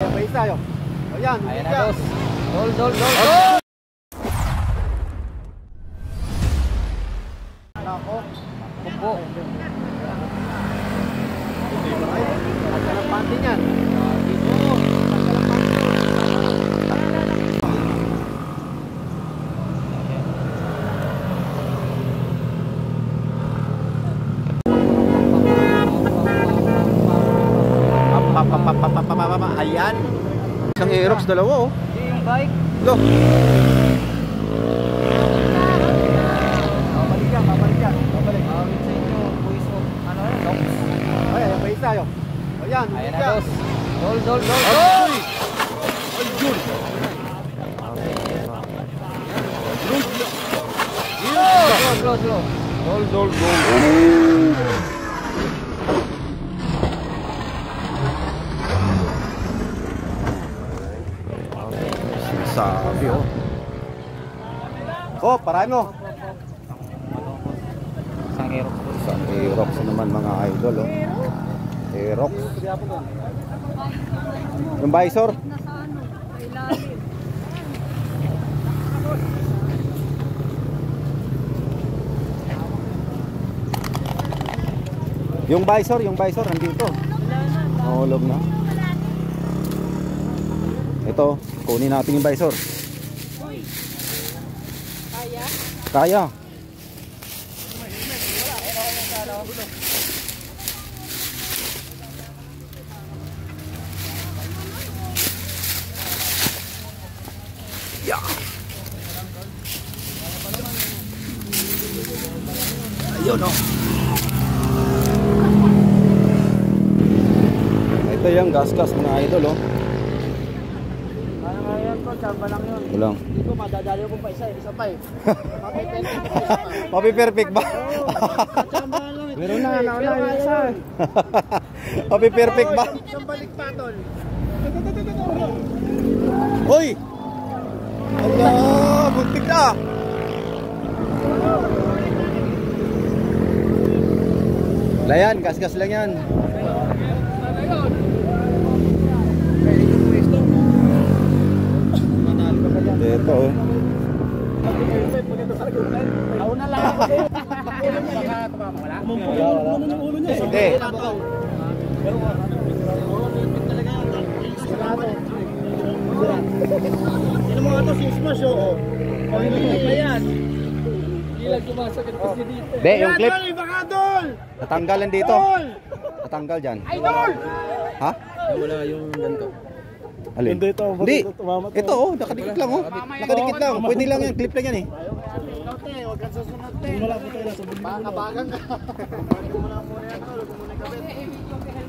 Ayan, may isa yun. Ayan, ayan na boss. Dol. Ako. Kupo. Ang panty niyan. Ayan. Isang Aerox, dalawa oh. Hindi yung bike. Lo. Babalik yan. Babalik. Sa inyo, boys of, ano yun? Dogs. Ayan, may isa yun. Ayan, Ayan na yan. boss. Dol. Ay! Slow. Dol. Sabi oh. Oh, parahin mo. Isang Aerox boss. Isang Aerox naman mga idol oh. Aerox. Yung visor. Yung visor nandito. Mahulog na. Ito, kunin natin yung visor. Kaya. Yeah. Ayun oh. Ito yung gas mga idol oh. Ano nga yan ko, chamba lang yun. Walang. Hindi ko madadali ko pa isa pa eh. Mapi-perfect ba? Chamba lang. Meron na, nauna yung isa. Mapi-perfect ba? Isang balik patol. Hoy! Allah! Buntik na! Layan, gas lang yan. Dito oh. Ako na lang. Hindi. Yan mga ito, sismas oh. Panginoon pa yan. Hindi lang sumasakit kasi dito. Be, yung clip. Ibakadol! Natanggalan dito. Natanggal dyan. Idol! Ha? Wala yung ganito. Alin? Hindi. Ito oh, nakadikit lang oh. Nakadikit lang. Pwede lang yan, clip lang yan eh. Huwag kang susunod te. Baka bagang ka. Huwag mo na muna yan. Huwag mo na kabit.